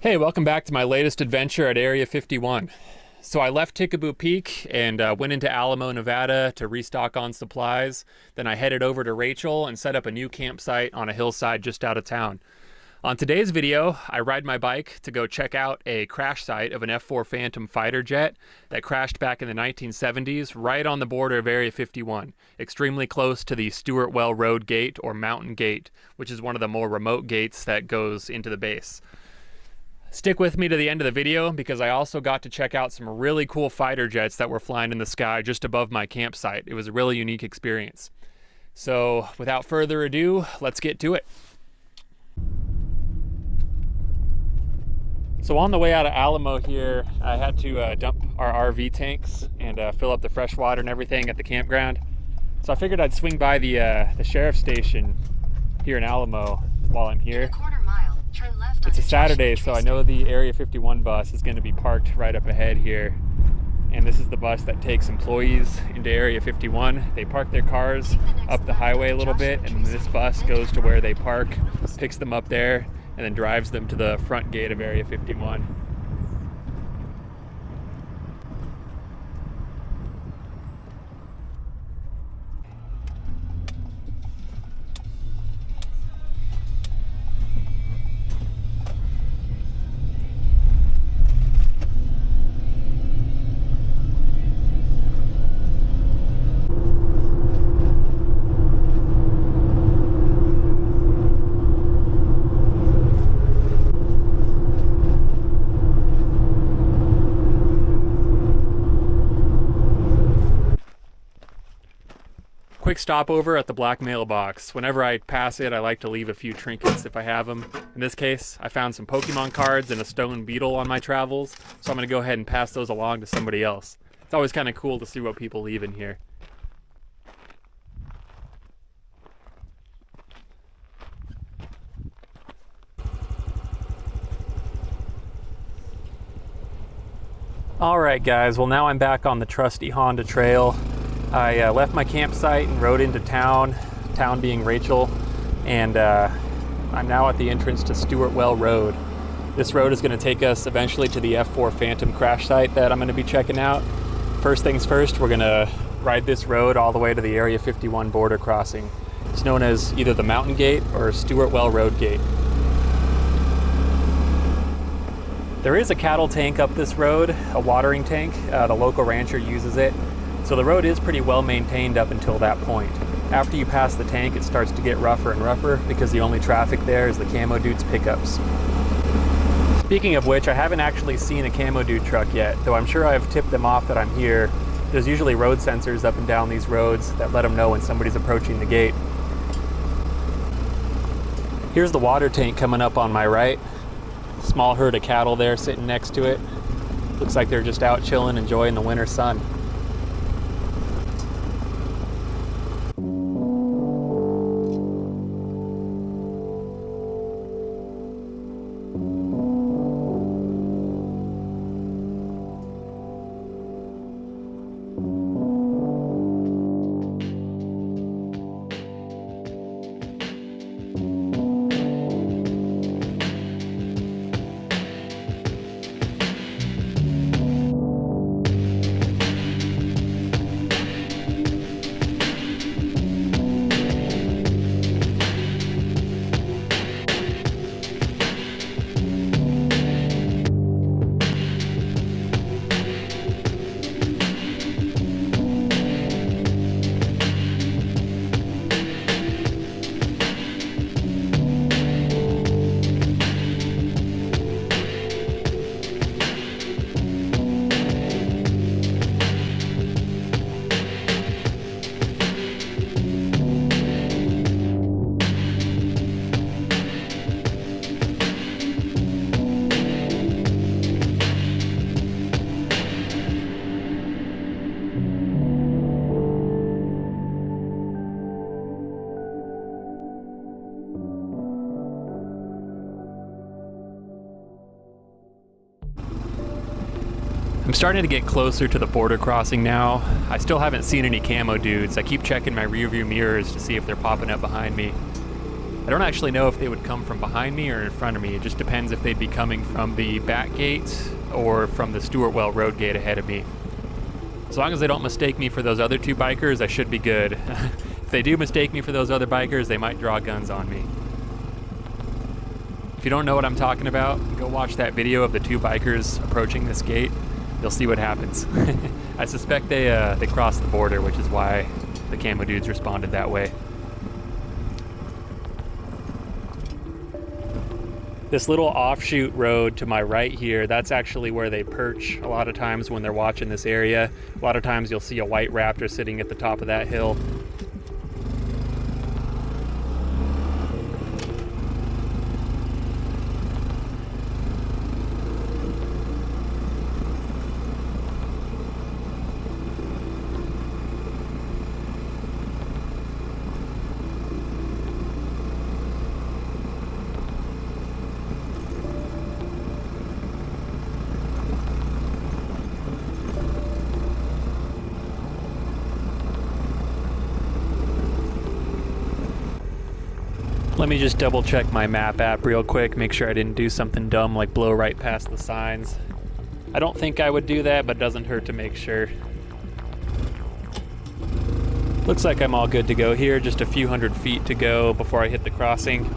Hey, welcome back to my latest adventure at Area 51. So I left Tickaboo Peak and went into Alamo, Nevada to restock on supplies. Then I headed over to Rachel and set up a new campsite on a hillside just out of town. On today's video, I ride my bike to go check out a crash site of an F-4 Phantom fighter jet that crashed back in the 1970s right on the border of Area 51, extremely close to the Stewart Well Road Gate or Mountain Gate, which is one of the more remote gates that goes into the base. Stick with me to the end of the video because I also got to check out some really cool fighter jets that were flying in the sky just above my campsite. It was a really unique experience. So without further ado, let's get to it. So on the way out of Alamo here, I had to dump our RV tanks and fill up the fresh water and everything at the campground. So I figured I'd swing by the sheriff's station here in Alamo while I'm here. It's a Saturday, so I know the Area 51 bus is going to be parked right up ahead here. And this is the bus that takes employees into Area 51. They park their cars up the highway a little bit, and this bus goes to where they park, picks them up there, and then drives them to the front gate of Area 51. Quick stopover at the black mailbox. Whenever I pass it, I like to leave a few trinkets if I have them. In this case, I found some Pokemon cards and a stone beetle on my travels, so I'm going to go ahead and pass those along to somebody else. It's always kind of cool to see what people leave in here. Alright guys, well now I'm back on the trusty Honda trail. I left my campsite and rode into town being Rachel, and I'm now at the entrance to Stewart Well Road. This road is going to take us eventually to the F-4 Phantom crash site that I'm going to be checking out. First things first, we're going to ride this road all the way to the Area 51 border crossing. It's known as either the Mountain Gate or Stewart Well Road Gate. There is a cattle tank up this road, a watering tank. The local rancher uses it. So the road is pretty well maintained up until that point. After you pass the tank, it starts to get rougher and rougher because the only traffic there is the Camo Dude's pickups. Speaking of which, I haven't actually seen a Camo Dude truck yet, though I'm sure I've tipped them off that I'm here. There's usually road sensors up and down these roads that let them know when somebody's approaching the gate. Here's the water tank coming up on my right. Small herd of cattle there sitting next to it. Looks like they're just out chilling, enjoying the winter sun. I'm starting to get closer to the border crossing now. I still haven't seen any Camo Dudes. I keep checking my rearview mirrors to see if they're popping up behind me. I don't actually know if they would come from behind me or in front of me. It just depends if they'd be coming from the back gate or from the Stewart Well Road Gate ahead of me. As long as they don't mistake me for those other two bikers, I should be good. If they do mistake me for those other bikers, they might draw guns on me. If you don't know what I'm talking about, go watch that video of the two bikers approaching this gate. You'll see what happens. I suspect they crossed the border, which is why the Camo Dudes responded that way. This little offshoot road to my right here, that's actually where they perch a lot of times when they're watching this area. A lot of times you'll see a white raptor sitting at the top of that hill. Let me just double check my map app real quick, make sure I didn't do something dumb like blow right past the signs. I don't think I would do that, but it doesn't hurt to make sure. Looks like I'm all good to go here, just a few hundred feet to go before I hit the crossing.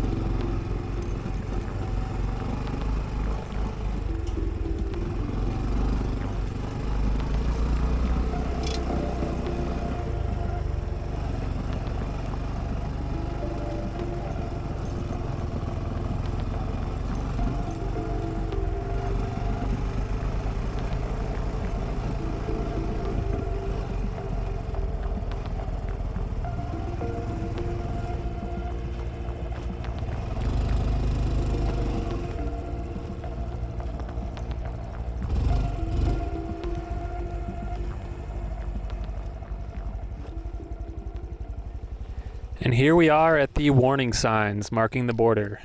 And here we are at the warning signs marking the border.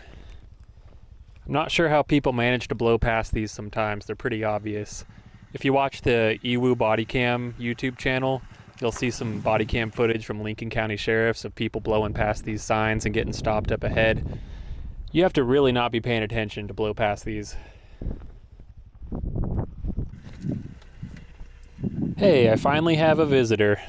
I'm not sure how people manage to blow past these sometimes. They're pretty obvious. If you watch the EWU Body Cam YouTube channel, you'll see some body cam footage from Lincoln County Sheriffs of people blowing past these signs and getting stopped up ahead. You have to really not be paying attention to blow past these. Hey, I finally have a visitor.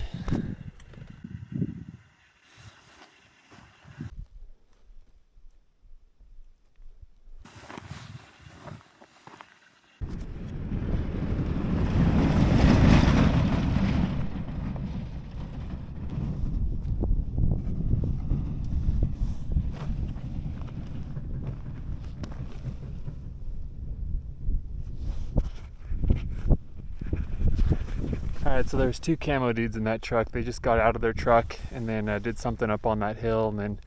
Alright, so there's two Camo Dudes in that truck. They just got out of their truck and then did something up on that hill and then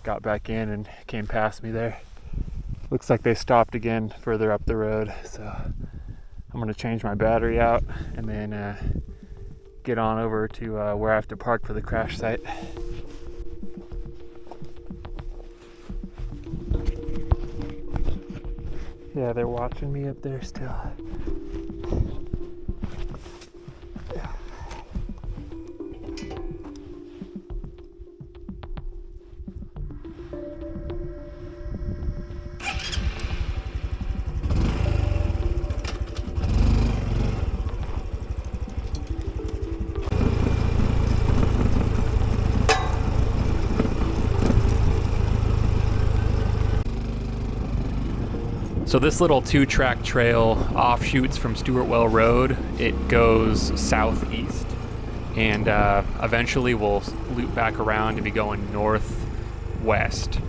got back in and came past me there. Looks like they stopped again further up the road, so I'm going to change my battery out and then get on over to where I have to park for the crash site. Yeah, they're watching me up there still. So this little two-track trail offshoots from Stewart Well Road. It goes southeast and eventually we'll loop back around to be going northwest.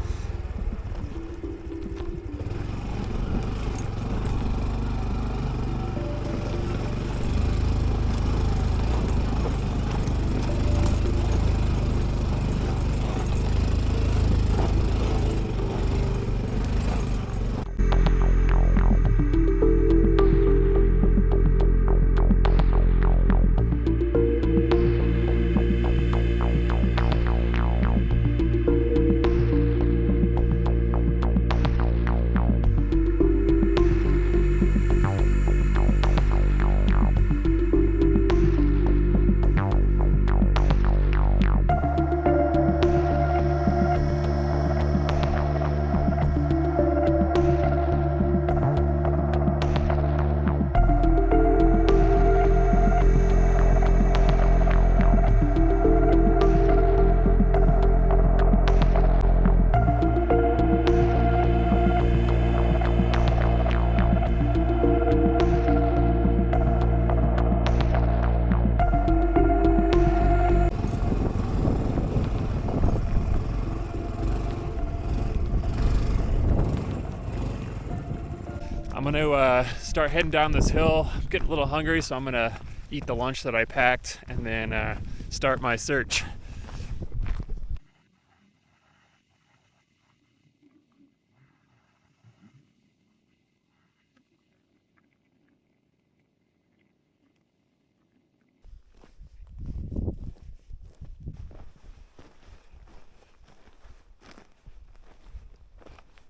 start heading down this hill. I'm getting a little hungry, so I'm gonna eat the lunch that I packed and then start my search.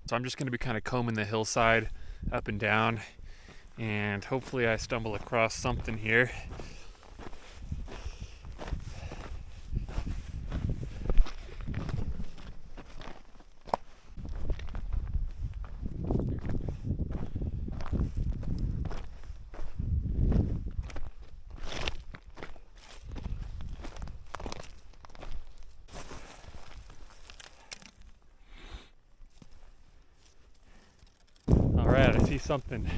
So I'm just going to be kind of combing the hillside up and down, and hopefully I stumble across something here. Alright, I see something.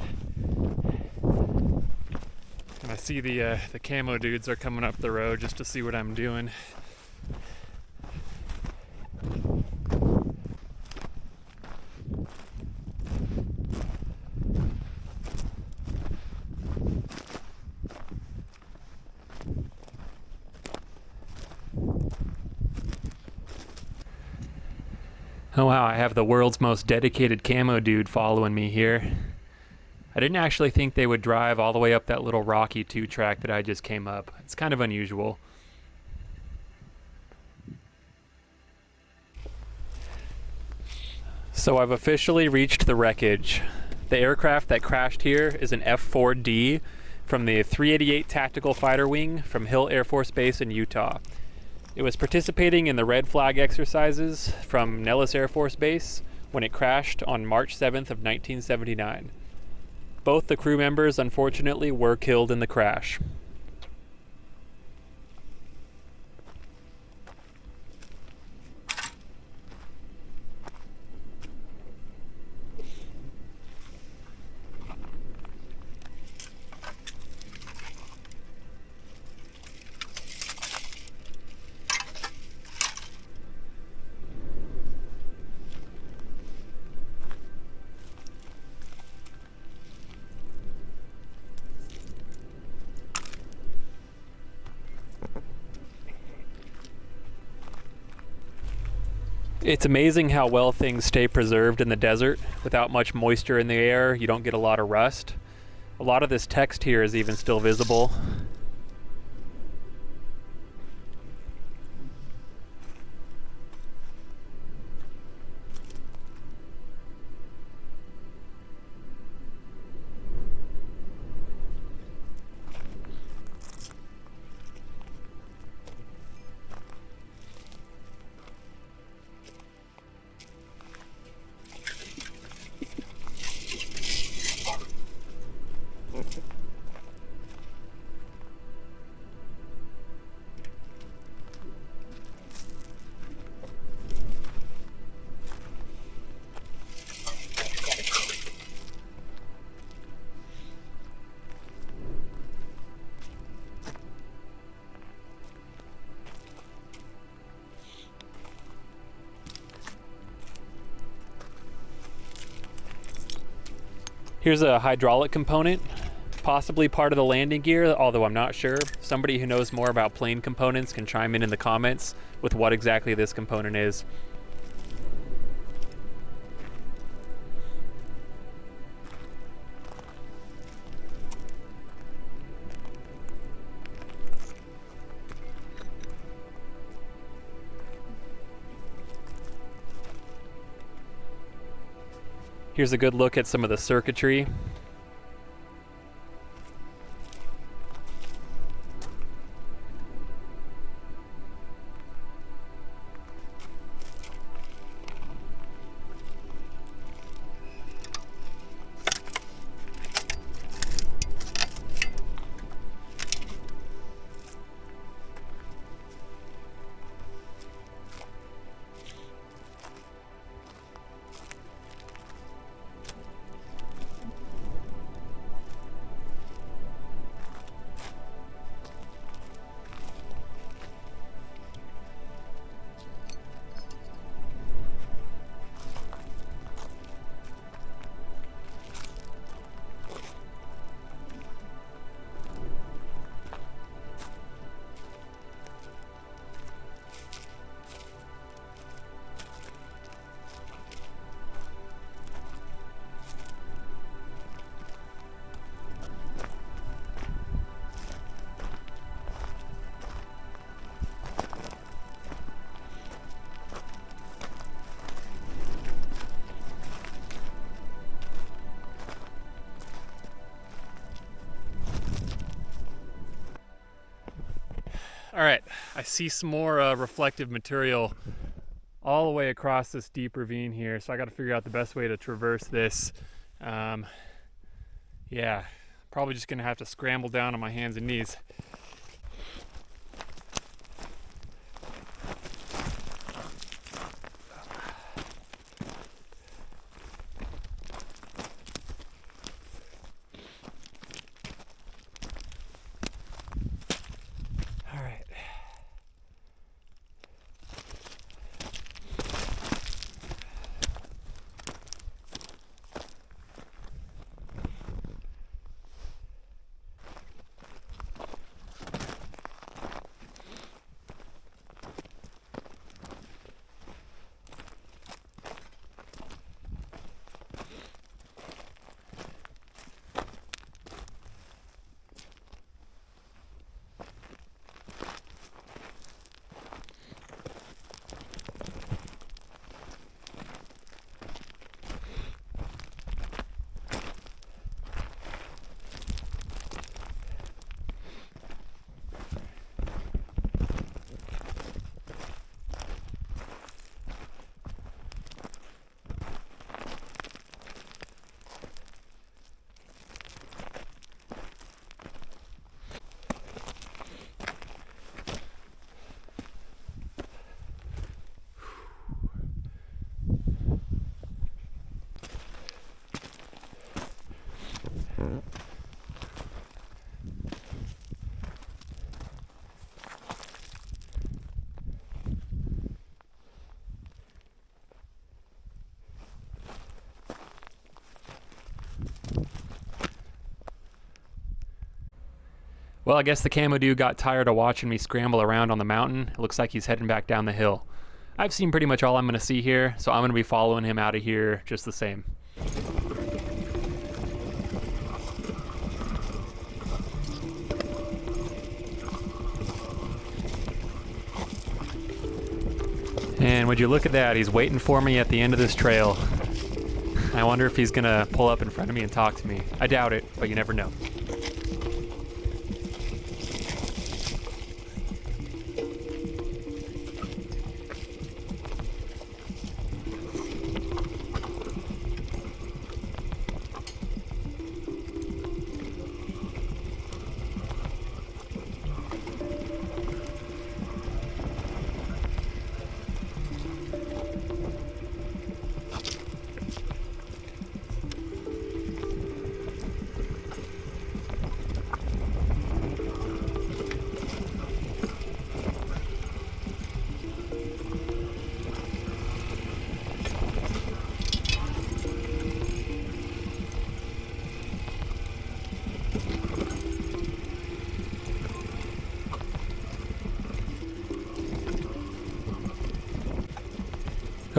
And I see the Camo Dudes are coming up the road just to see what I'm doing. Oh wow, I have the world's most dedicated Camo Dude following me here. I didn't actually think they would drive all the way up that little rocky 2-track that I just came up. It's kind of unusual. So I've officially reached the wreckage. The aircraft that crashed here is an F-4D from the 388 Tactical Fighter Wing from Hill Air Force Base in Utah. It was participating in the Red Flag exercises from Nellis Air Force Base when it crashed on March 7th of 1979. Both the crew members, unfortunately, were killed in the crash. It's amazing how well things stay preserved in the desert. Without much moisture in the air, you don't get a lot of rust. A lot of this text here is even still visible. Here's a hydraulic component, possibly part of the landing gear, although I'm not sure. Somebody who knows more about plane components can chime in the comments with what exactly this component is. Here's a good look at some of the circuitry. All right, I see some more reflective material all the way across this deep ravine here, so I got to figure out the best way to traverse this. Yeah, probably just gonna have to scramble down on my hands and knees. All right. Well, I guess the Camo Dude got tired of watching me scramble around on the mountain. It looks like he's heading back down the hill. I've seen pretty much all I'm going to see here, so I'm going to be following him out of here just the same. And would you look at that, he's waiting for me at the end of this trail. I wonder if he's going to pull up in front of me and talk to me. I doubt it, but you never know.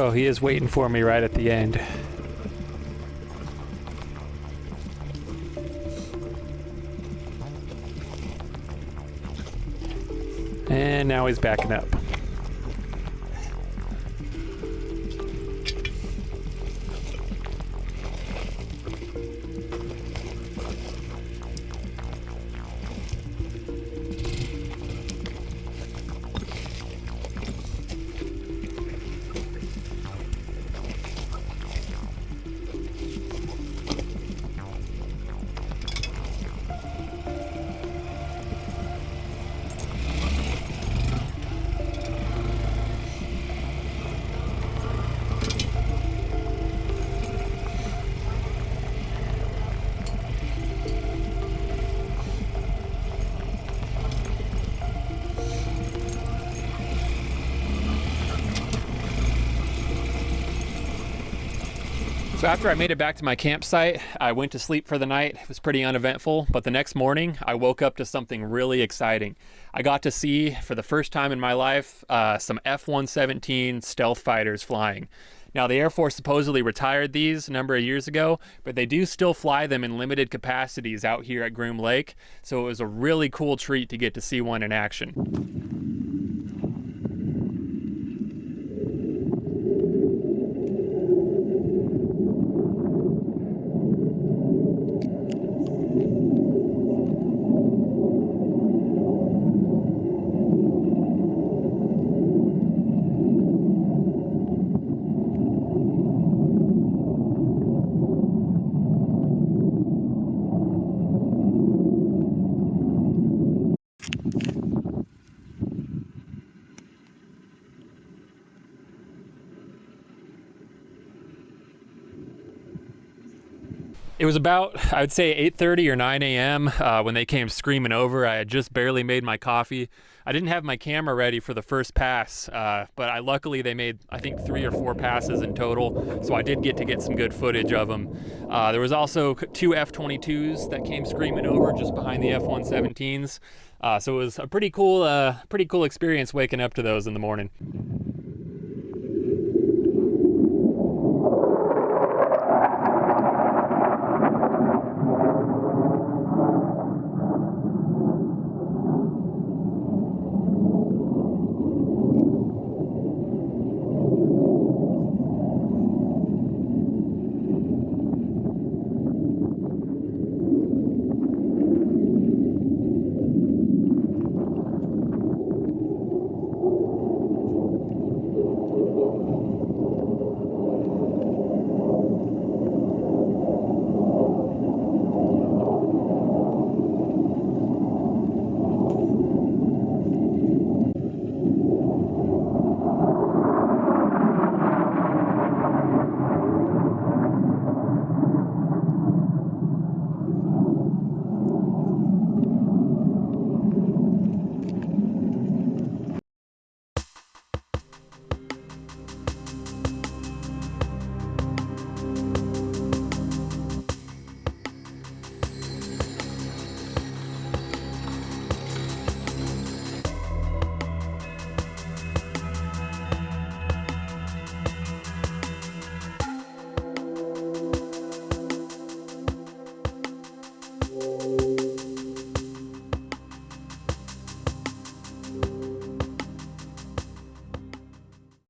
Oh, he is waiting for me right at the end. And now he's backing up. So after I made it back to my campsite, I went to sleep for the night. It was pretty uneventful, but the next morning I woke up to something really exciting. I got to see, for the first time in my life, some F-117 stealth fighters flying. Now, the Air Force supposedly retired these a number of years ago, but they do still fly them in limited capacities out here at Groom Lake, so it was a really cool treat to get to see one in action. was about, I would say 8:30 or 9 a.m. When they came screaming over. I had just barely made my coffee. I didn't have my camera ready for the first pass, but luckily they made, I think, 3 or 4 passes in total, so I did get to get some good footage of them. There was also 2 F-22s that came screaming over just behind the F-117s, so it was a pretty cool experience waking up to those in the morning.